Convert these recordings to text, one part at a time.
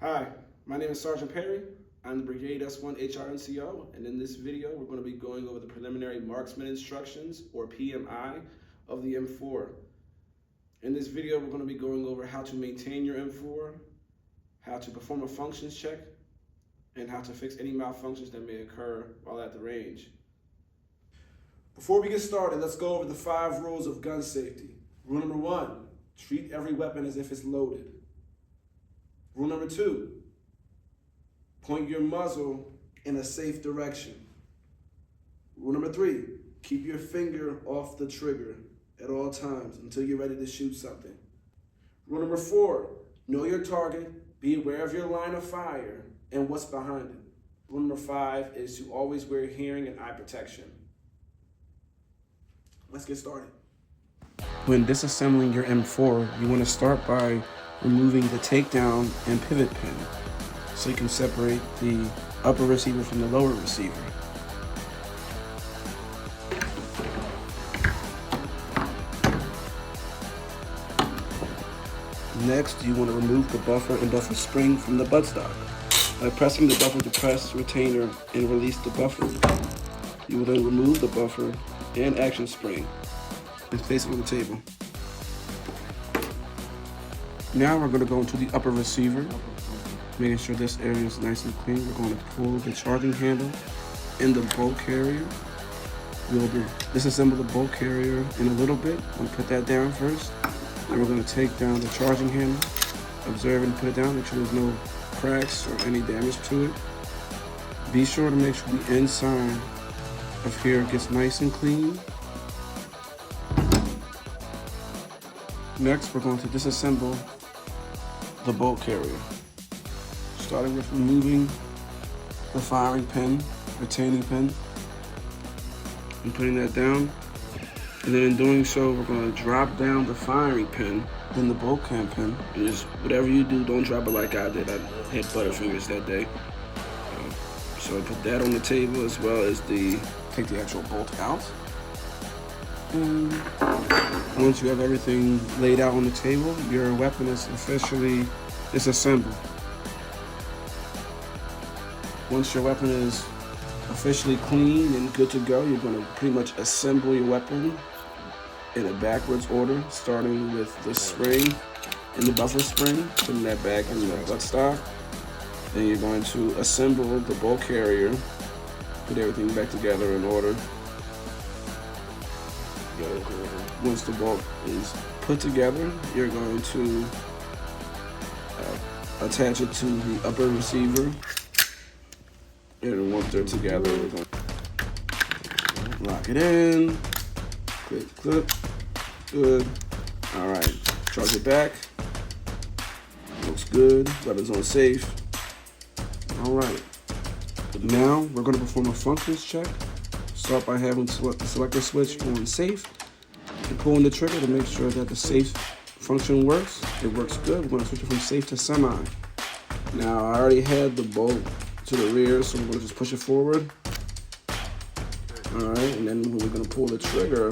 Hi, my name is Sergeant Perry. I'm the Brigade S1 HRNCO, and in this video, we're going to be going over the Preliminary Marksman Instructions, or PMI, of the M4. In this video, we're going to be going over how to maintain your M4, how to perform a functions check, and how to fix any malfunctions that may occur while at the range. Before we get started, let's go over the 5 rules of gun safety. Rule number 1, treat every weapon as if it's loaded. Rule number 2, point your muzzle in a safe direction. Rule number 3, keep your finger off the trigger at all times until you're ready to shoot something. Rule number 4, know your target, be aware of your line of fire and what's behind it. Rule number 5 is to always wear hearing and eye protection. Let's get started. When disassembling your M4, you want to start by removing the takedown and pivot pin so you can separate the upper receiver from the lower receiver. Next, you want to remove the buffer and buffer spring from the buttstock. By pressing the buffer to press retainer and release the buffer, you will then remove the buffer and action spring and place it on the table. Now we're going to go into the upper receiver, making sure this area is nice and clean. We're going to pull the charging handle and the bolt carrier. We'll disassemble the bolt carrier in a little bit. We'll put that down first. Then we're going to take down the charging handle, observe and put it down, make sure there's no cracks or any damage to it. Be sure to make sure the inside of here gets nice and clean. Next, we're going to disassemble the bolt carrier, starting with removing the firing pin, retaining pin, and putting that down. And then in doing so, we're going to drop down the firing pin, then the bolt cam pin. And just whatever you do, don't drop it like I did. I had butterfingers that day. So I put that on the table, as well as take the actual bolt out. And once you have everything laid out on the table, your weapon is officially disassembled. Once your weapon is officially clean and good to go, you're going to pretty much assemble your weapon in a backwards order, starting with the spring and the buffer spring, putting that back in the buttstock. Then you're going to assemble the bolt carrier, put everything back together in order. Once the bolt is put together, you're going to attach it to the upper receiver. And once they're together, we're going to lock it in. Clip. Good. All right. Charge it back. Looks good. Weapon's on safe. All right. Now we're going to perform a functions check. Start by having the selector switch on safe and pulling the trigger to make sure that the safe function works. It works good. We're going to switch it from safe to semi. Now I already had the bolt to the rear, so we're going to just push it forward. All right, and then when we're going to pull the trigger,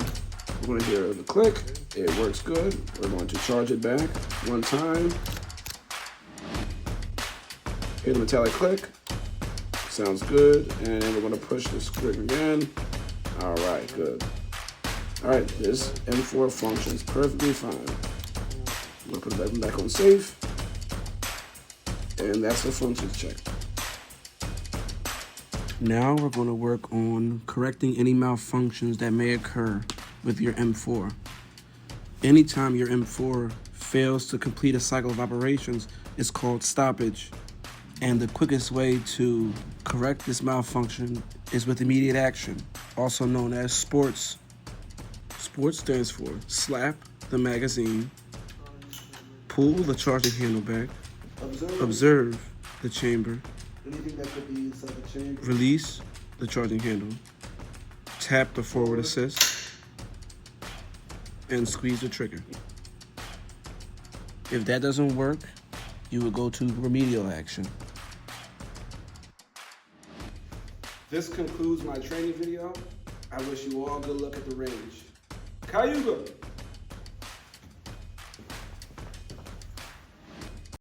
we're going to hear the click. It works good. We're going to charge it back one time. Hear the metallic click. Sounds good. And then we're going to push this trigger again. All right, good. All right, this M4 functions perfectly fine. I'm going to put it back on safe. And that's the functions check. Now we're going to work on correcting any malfunctions that may occur with your M4. Anytime your M4 fails to complete a cycle of operations, it's called stoppage. And the quickest way to correct this malfunction is with immediate action, also known as sports. Sports stands for slap the magazine, pull the charging handle back, observe the chamber, Anything that could be inside the chamber. Release the charging handle, tap the forward assist, and squeeze the trigger. If that doesn't work, you will go to remedial action. This concludes my training video. I wish you all good luck at the range. Cayuga!